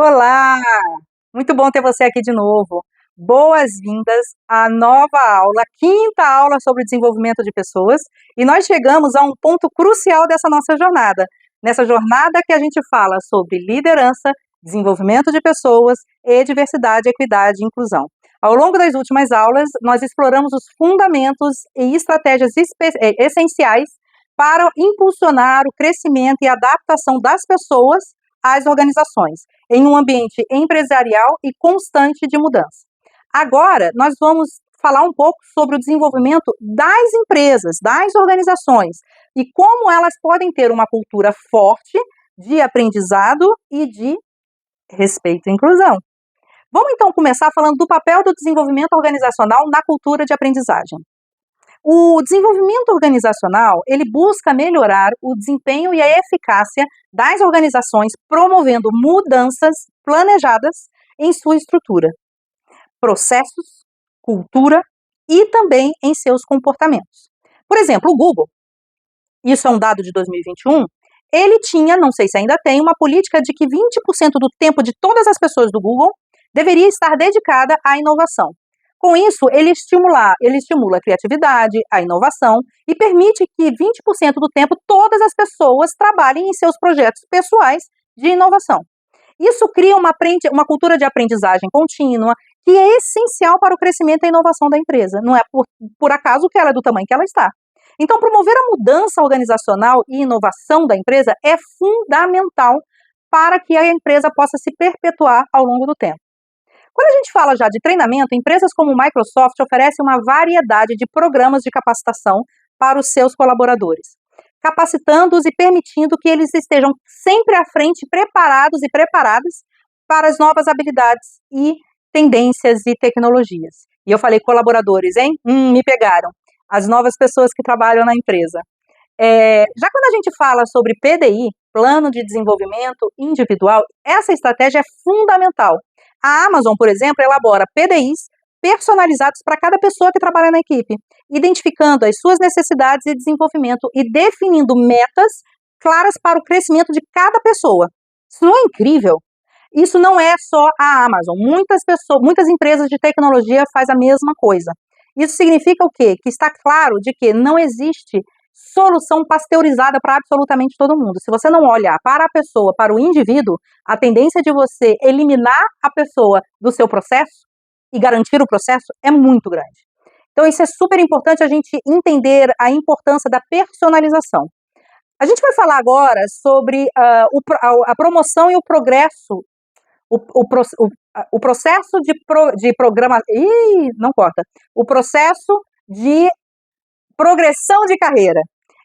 Olá, muito bom ter você aqui de novo. Boas-vindas à nova aula, quinta aula sobre desenvolvimento de pessoas, e nós chegamos a um ponto crucial dessa nossa jornada. Nessa jornada que a gente fala sobre liderança, desenvolvimento de pessoas e diversidade, equidade e inclusão. Ao longo das últimas aulas, nós exploramos os fundamentos e estratégias essenciais para impulsionar o crescimento e adaptação das pessoas às organizações em um ambiente empresarial e constante de mudança. Agora, nós vamos falar um pouco sobre o desenvolvimento das empresas, das organizações, e como elas podem ter uma cultura forte de aprendizado e de respeito e inclusão. Vamos então começar falando do papel do desenvolvimento organizacional na cultura de aprendizagem. O desenvolvimento organizacional, ele busca melhorar o desempenho e a eficácia das organizações, promovendo mudanças planejadas em sua estrutura, processos, cultura e também em seus comportamentos. Por exemplo, o Google, isso é um dado de 2021, ele tinha, não sei se ainda tem, uma política de que 20% do tempo de todas as pessoas do Google deveria estar dedicada à inovação. Com isso, ele estimula a criatividade, a inovação e permite que 20% do tempo todas as pessoas trabalhem em seus projetos pessoais de inovação. Isso cria uma cultura de aprendizagem contínua que é essencial para o crescimento e a inovação da empresa. Não é por acaso que ela é do tamanho que ela está. Então, promover a mudança organizacional e inovação da empresa é fundamental para que a empresa possa se perpetuar ao longo do tempo. Quando a gente fala já de treinamento, empresas como Microsoft oferecem uma variedade de programas de capacitação para os seus colaboradores, capacitando-os e permitindo que eles estejam sempre à frente, preparados e preparadas para as novas habilidades e tendências e tecnologias. E eu falei colaboradores, hein? Me pegaram. As novas pessoas que trabalham na empresa. Já quando a gente fala sobre PDI, Plano de Desenvolvimento Individual, essa estratégia é fundamental. A Amazon, por exemplo, elabora PDIs personalizados para cada pessoa que trabalha na equipe, identificando as suas necessidades e desenvolvimento e definindo metas claras para o crescimento de cada pessoa. Isso não é incrível? Isso não é só a Amazon. Muitas empresas de tecnologia fazem a mesma coisa. Isso significa o quê? Que está claro de que não existe solução pasteurizada para absolutamente todo mundo. Se você não olhar para a pessoa, para o indivíduo, a tendência de você eliminar a pessoa do seu processo e garantir o processo é muito grande. Então, isso é super importante a gente entender a importância da personalização. A gente vai falar agora sobre a promoção e o progresso, o processo de programa... não corta. O processo de progressão de carreira.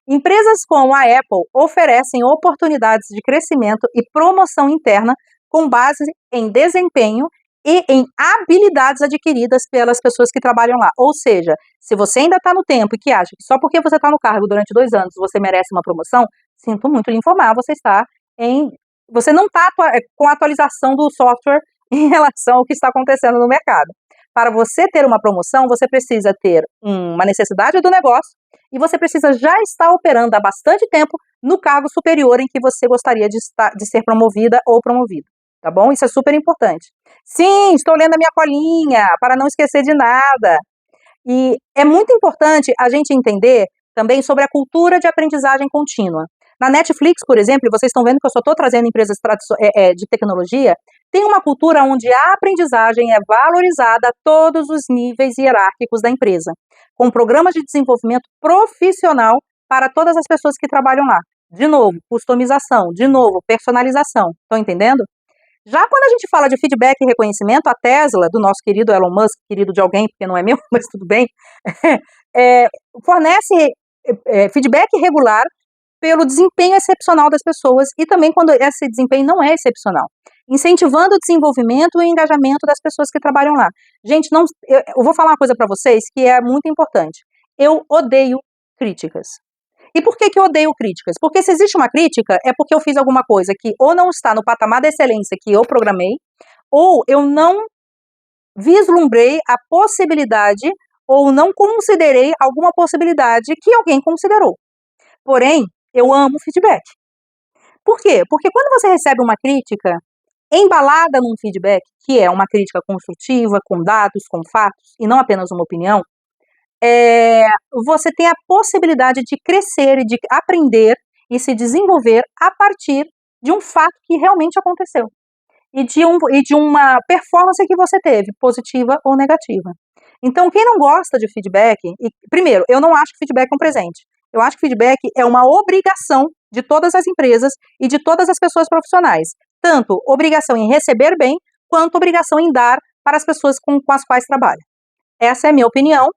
Empresas como a Apple oferecem oportunidades de crescimento e promoção interna com base em desempenho e em habilidades adquiridas pelas pessoas que trabalham lá. Ou seja, se você ainda está no tempo e que acha que só porque você está no cargo durante 2 anos você merece uma promoção, sinto muito lhe informar, você não está com a atualização do software em relação ao que está acontecendo no mercado. Para você ter uma promoção, você precisa ter uma necessidade do negócio e você precisa já estar operando há bastante tempo no cargo superior em que você gostaria de ser promovida ou promovido, tá bom? Isso é super importante. Sim, estou lendo a minha colinha, para não esquecer de nada. E é muito importante a gente entender também sobre a cultura de aprendizagem contínua. Na Netflix, por exemplo, vocês estão vendo que eu só estou trazendo empresas de tecnologia, tem uma cultura onde a aprendizagem é valorizada a todos os níveis hierárquicos da empresa, com programas de desenvolvimento profissional para todas as pessoas que trabalham lá. De novo, customização, de novo, personalização. Estão entendendo? Já quando a gente fala de feedback e reconhecimento, a Tesla, do nosso querido Elon Musk, querido de alguém, porque não é meu, mas tudo bem, fornece feedback regular pelo desempenho excepcional das pessoas e também quando esse desempenho não é excepcional, incentivando o desenvolvimento e o engajamento das pessoas que trabalham lá. Gente, eu vou falar uma coisa para vocês que é muito importante. Eu odeio críticas. E por que eu odeio críticas? Porque se existe uma crítica, é porque eu fiz alguma coisa que ou não está no patamar da excelência que eu programei, ou eu não vislumbrei a possibilidade, ou não considerei alguma possibilidade que alguém considerou. Porém, eu amo feedback. Por quê? Porque quando você recebe uma crítica, embalada num feedback, que é uma crítica construtiva, com dados, com fatos, e não apenas uma opinião, você tem a possibilidade de crescer e de aprender e se desenvolver a partir de um fato que realmente aconteceu e de uma performance que você teve, positiva ou negativa. Então, quem não gosta de feedback, primeiro, eu não acho que feedback é um presente. Eu acho que feedback é uma obrigação de todas as empresas e de todas as pessoas profissionais. Tanto obrigação em receber bem, quanto obrigação em dar para as pessoas com as quais trabalha. Essa é a minha opinião,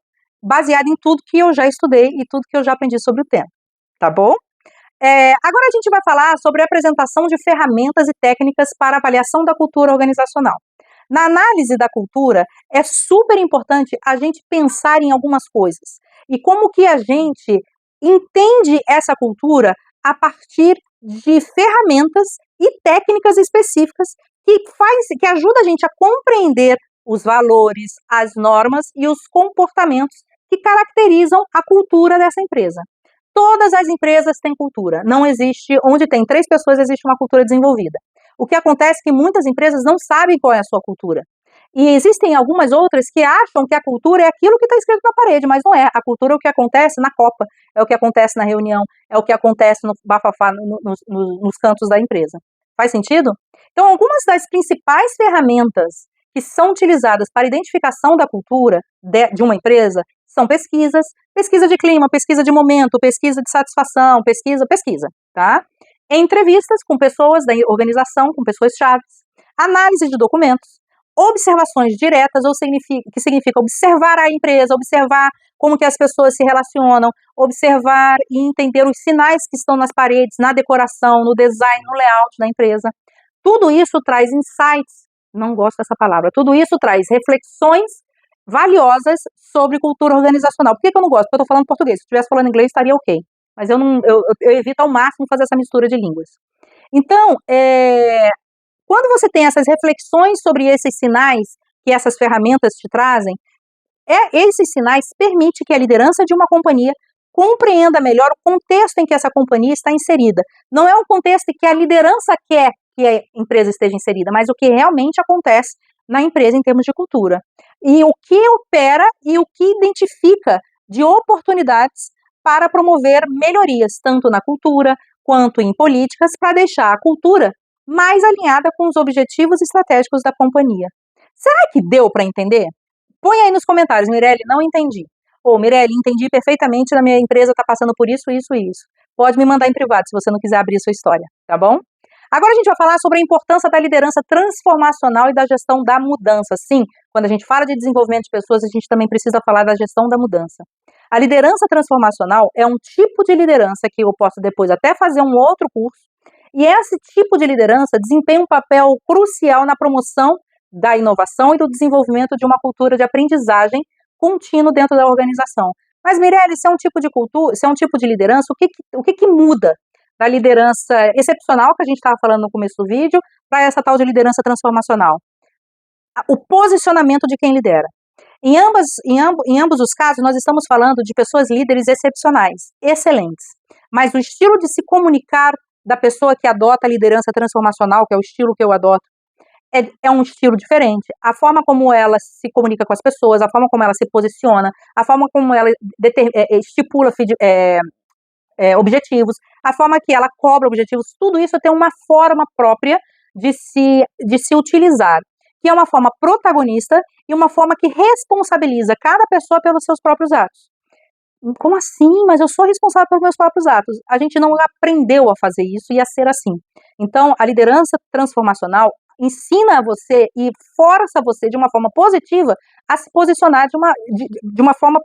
baseada em tudo que eu já estudei e tudo que eu já aprendi sobre o tema. Tá bom? Agora a gente vai falar sobre a apresentação de ferramentas e técnicas para avaliação da cultura organizacional. Na análise da cultura, é super importante a gente pensar em algumas coisas. E como que a gente entende essa cultura a partir de ferramentas e técnicas específicas que ajudam a gente a compreender os valores, as normas e os comportamentos que caracterizam a cultura dessa empresa. Todas as empresas têm cultura. Não existe, onde tem 3 pessoas, existe uma cultura desenvolvida. O que acontece é que muitas empresas não sabem qual é a sua cultura. E existem algumas outras que acham que a cultura é aquilo que está escrito na parede, mas não é. A cultura é o que acontece na copa, é o que acontece na reunião, é o que acontece no bafafá, nos cantos da empresa. Faz sentido? Então, algumas das principais ferramentas que são utilizadas para a identificação da cultura de uma empresa são pesquisa de clima, pesquisa de momento, pesquisa de satisfação, pesquisa, tá? Entrevistas com pessoas da organização, com pessoas-chave, análise de documentos, observações diretas, que significa observar a empresa, observar como que as pessoas se relacionam, observar e entender os sinais que estão nas paredes, na decoração, no design, no layout da empresa. Tudo isso traz insights, não gosto dessa palavra, tudo isso traz reflexões valiosas sobre cultura organizacional. Por que eu não gosto? Porque eu estou falando português. Se eu estivesse falando inglês, estaria ok. Mas eu evito ao máximo fazer essa mistura de línguas. Então, quando você tem essas reflexões sobre esses sinais que essas ferramentas te trazem, esses sinais permitem que a liderança de uma companhia compreenda melhor o contexto em que essa companhia está inserida. Não é um contexto em que a liderança quer que a empresa esteja inserida, mas o que realmente acontece na empresa em termos de cultura. E o que opera e o que identifica de oportunidades para promover melhorias, tanto na cultura quanto em políticas, para deixar a cultura mais alinhada com os objetivos estratégicos da companhia. Será que deu para entender? Põe aí nos comentários, Mirelle, não entendi. Ou, Mirelle, entendi perfeitamente, na minha empresa está passando por isso, isso e isso. Pode me mandar em privado, se você não quiser abrir sua história, tá bom? Agora a gente vai falar sobre a importância da liderança transformacional e da gestão da mudança. Sim, quando a gente fala de desenvolvimento de pessoas, a gente também precisa falar da gestão da mudança. A liderança transformacional é um tipo de liderança que eu posso depois até fazer um outro curso, e esse tipo de liderança desempenha um papel crucial na promoção da inovação e do desenvolvimento de uma cultura de aprendizagem contínuo dentro da organização. Mas, Mirelle, se é um tipo de cultura, se é um tipo de liderança, o que muda da liderança excepcional, que a gente estava falando no começo do vídeo, para essa tal de liderança transformacional? O posicionamento de quem lidera. Em ambos os casos, nós estamos falando de pessoas líderes excepcionais, excelentes, mas o estilo de se comunicar da pessoa que adota a liderança transformacional, que é o estilo que eu adoto, é um estilo diferente. A forma como ela se comunica com as pessoas, a forma como ela se posiciona, a forma como ela estipula objetivos, a forma que ela cobra objetivos, tudo isso tem uma forma própria de se utilizar, que é uma forma protagonista e uma forma que responsabiliza cada pessoa pelos seus próprios atos. Como assim? Mas eu sou responsável pelos meus próprios atos. A gente não aprendeu a fazer isso e a ser assim. Então, a liderança transformacional ensina você e força você de uma forma positiva a se posicionar de uma forma,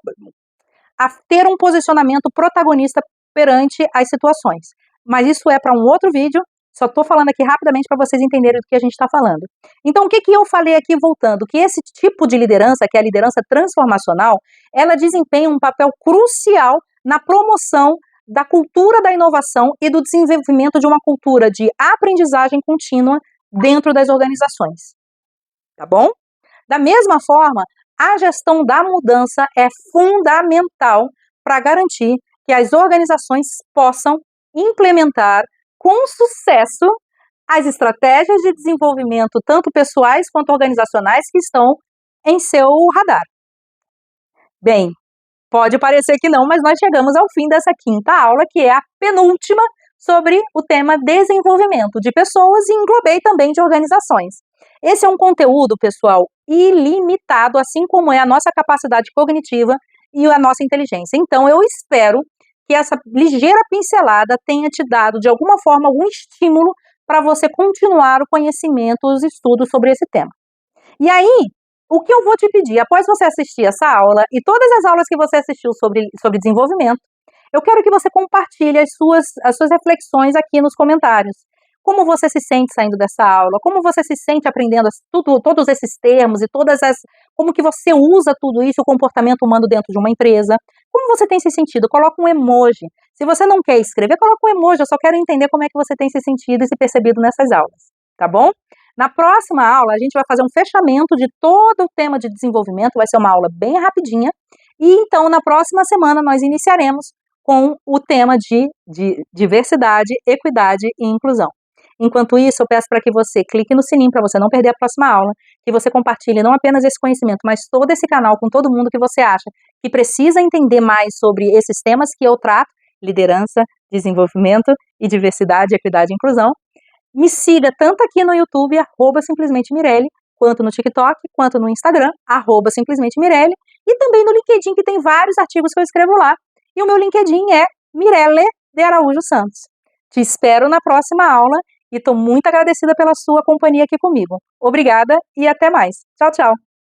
a ter um posicionamento protagonista perante as situações. Mas isso é para um outro vídeo, só estou falando aqui rapidamente para vocês entenderem do que a gente está falando. Então, o que eu falei aqui voltando? Que esse tipo de liderança, que é a liderança transformacional, ela desempenha um papel crucial na promoção da cultura da inovação e do desenvolvimento de uma cultura de aprendizagem contínua dentro das organizações. Tá bom? Da mesma forma, a gestão da mudança é fundamental para garantir que as organizações possam implementar com sucesso as estratégias de desenvolvimento, tanto pessoais quanto organizacionais, que estão em seu radar. Bem, pode parecer que não, mas nós chegamos ao fim dessa quinta aula, que é a penúltima sobre o tema desenvolvimento de pessoas e englobei também de organizações. Esse é um conteúdo, pessoal, ilimitado, assim como é a nossa capacidade cognitiva e a nossa inteligência. Então, eu espero que essa ligeira pincelada tenha te dado, de alguma forma, algum estímulo para você continuar o conhecimento, os estudos sobre esse tema. E aí, o que eu vou te pedir, após você assistir essa aula e todas as aulas que você assistiu sobre desenvolvimento, eu quero que você compartilhe as suas reflexões aqui nos comentários. Como você se sente saindo dessa aula? Como você se sente aprendendo todos esses termos e como que você usa tudo isso, o comportamento humano dentro de uma empresa? Como você tem se sentido? Coloca um emoji. Se você não quer escrever, coloca um emoji. Eu só quero entender como é que você tem se sentido e se percebido nessas aulas, tá bom? Na próxima aula, a gente vai fazer um fechamento de todo o tema de desenvolvimento, vai ser uma aula bem rapidinha, e então na próxima semana nós iniciaremos com o tema de diversidade, equidade e inclusão. Enquanto isso, eu peço para que você clique no sininho para você não perder a próxima aula, que você compartilhe não apenas esse conhecimento, mas todo esse canal com todo mundo que você acha que precisa entender mais sobre esses temas que eu trato, liderança, desenvolvimento e diversidade, equidade e inclusão. Me siga tanto aqui no YouTube, @simplesmente_Mirelle, quanto no TikTok, quanto no Instagram, @simplesmente_Mirelle, e também no LinkedIn, que tem vários artigos que eu escrevo lá. E o meu LinkedIn é Mirelle de Araújo Santos. Te espero na próxima aula e estou muito agradecida pela sua companhia aqui comigo. Obrigada e até mais. Tchau, tchau.